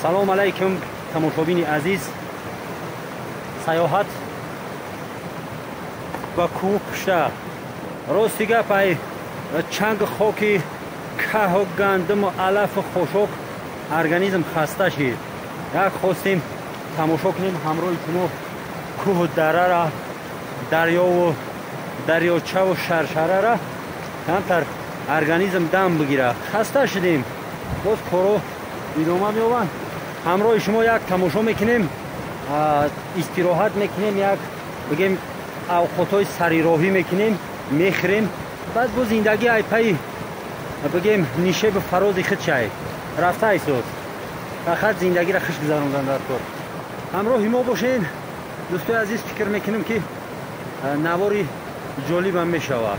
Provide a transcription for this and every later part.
سلام علیکم تماشابین عزیز. سیاحت با کوه پشته راستی گپ چنگ خاکی که و گندم و علف خوشک ارگانیزم خسته شید. یک خواستیم تماشا کنیم همراه شما کوه و دره را، دریا و دریاچه و شرشره را کمتر ارگانیزم دم بگیره. خسته شدیم، باز کارو ادامه می‌یابند. همراه شما یک تماشا میکنیم، استراحت میکنیم، یک بگیم اوقاتای سری راهی میکنیم، میخوریم، بعد با زندگی ای پی بگیم نیشه به فراز خود شای رفته ایستاد. فقط زندگی را خوش گذراندن در کار. همراه ما باشین دوستای عزیز. فکر میکنیم که نواری جالب هم میشود.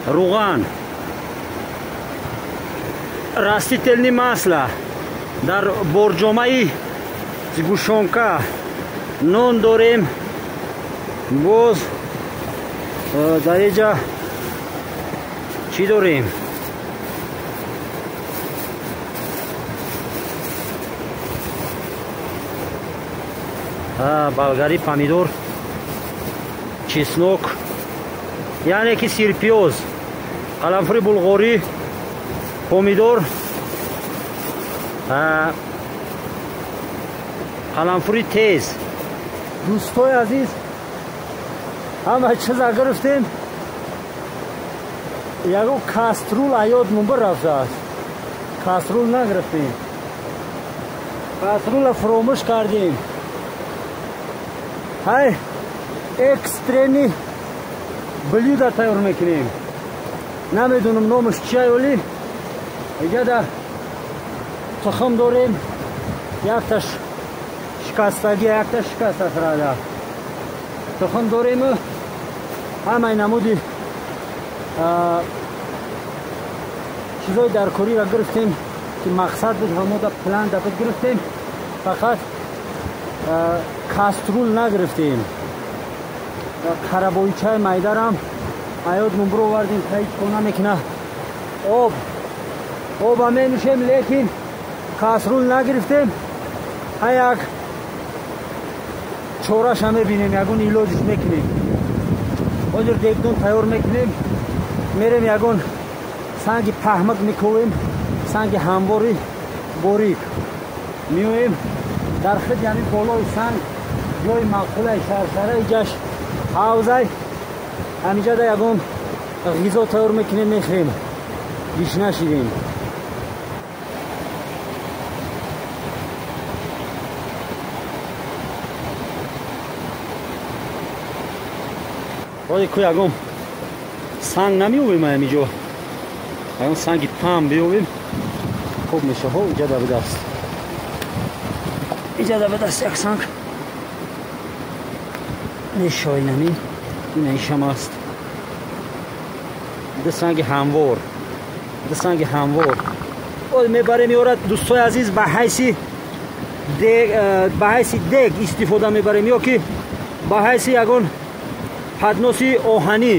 روغن، растительные масла, در боржомаи згущенка, нон дорем, боз дар инҷа чӣ дорем? болгари, помидор, чеснок, яъне ки сирпиёз, қаламфури булғорӣ, помидор, қаламфури тез. дӯстои азиз, ҳама чиза гирифтем. ягон каструл ҳаётмон бирафтааст. каструл нагирифтем. каструла фаромӯш кардем. ҳай экстремӣ блюда тайёр мекунем. намедонам номаш чия ёли. иҷа дар тухм дорем, якташ шикастагӣ якта шикаст аст рада. Тухм дорему ҳамаи намуди чизои даркориро гирифтем ки мақсад буд ҳамода план даби гирифтем. Фақат каструл нагирифтем. қарабойчаи майдарам аёдмон бировардем ка ҳеҷ кор намекуна. оба менӯшем, лекин каструл нагирифтем. як чораша мебинем, ягон илоҷиш мекунем. ҳозир дегдон тайёр мекунем. мерем ягон санги паҳмак мекувем, санги ҳамвори борик меоем дар хид, яъне болои санг ҷои мақулаи шаршараи ҷаш ҳавзай ҳамиҷада ягон ғизо тайёр мекунем, мехӯрем, гишна шидем. ҳозир ку ягон санг намеёбем ҳамиҷо. ягон санги пам биёбем. хуб мешаҳо иҷада бидаст. иҷада бидаст як санг мешоинамин. ин ишам аст. ду санги ҳамвор. ҳозир мебарем ёрад дӯстои азиз, ба ҳайси дег истифода мебарем ё ки ба ҳайси ягон падноси оҳанӣ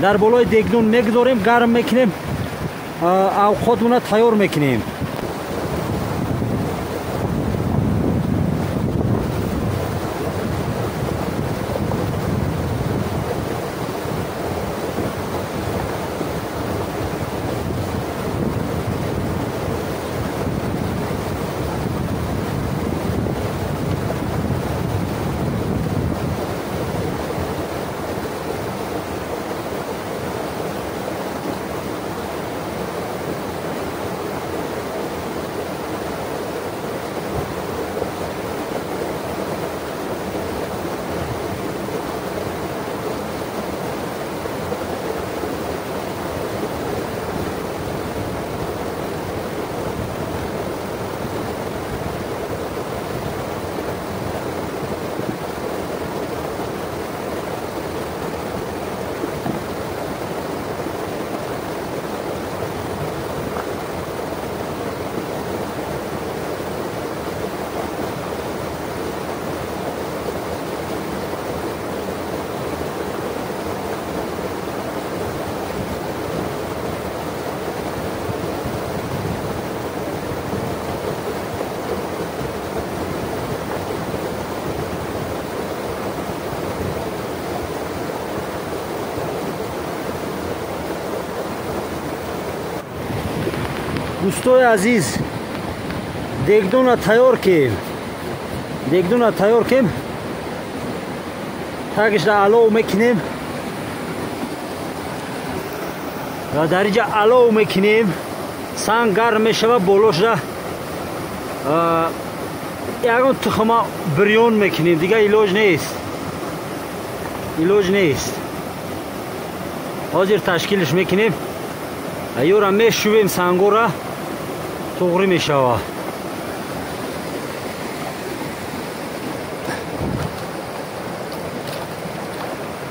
дар болои дегдон мегузорем, гарм мекунем, авқотмона тайёр мекунем. дӯстои азиз, дегдона тайёр кем. тагишда алов мекунем. ва дар инҷа алов мекунем. санг гарм мешава, болошда ягон тухма бирён мекунем. Дига илоҷ нест. ҳозир ташкилиш мекунем. ёра мешӯвем, сангора туғрӣ мешава.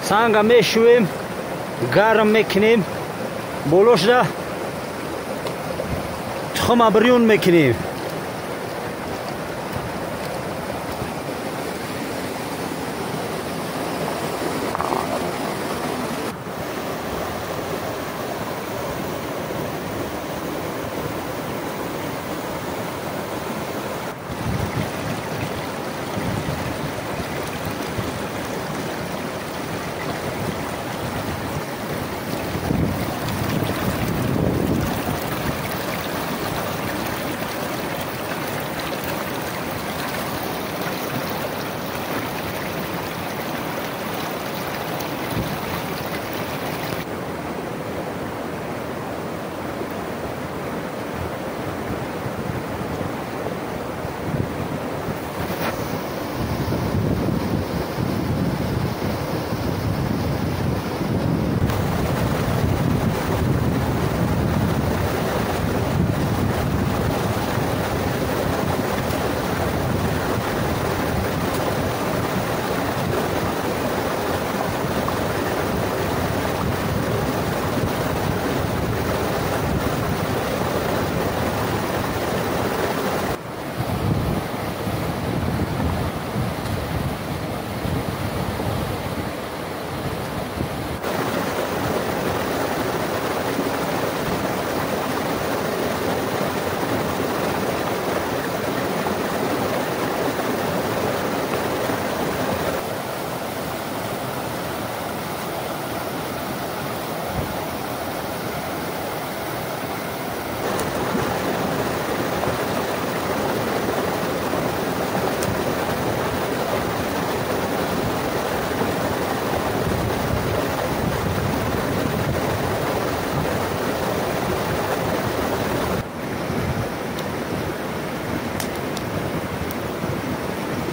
санга мешӯвем, гарм мекунем, болошда тухма бирён мекунем.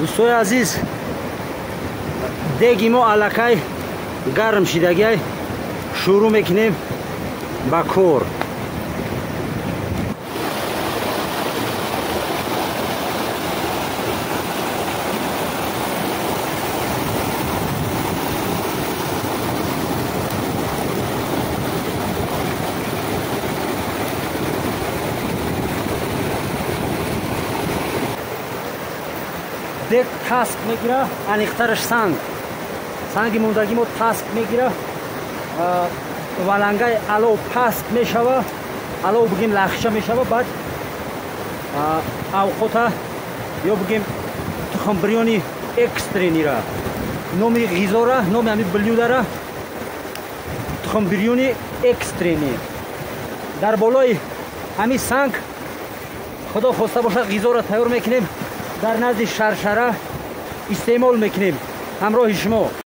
دوستای عزیز دیگی ما الکای گرم شدگی شروع میکنیم با کور. دیگ تاسک میگیره، انیخترش سنگی موندگی ما تاسک میگیره، ولنگای علو پست میشوه، علو بگیم لخشه میشوه. بعد اوقاتا یا بگیم تخم بریانی اکسترینی را نومی غیزا را، نومی همی بلیوده را تخم بریانی اکسترینی در بالای همی سنگ خدا خواسته باشه غیزا را تیار میکنیم، در نزد شرشره استعمال میکنیم. همراه شما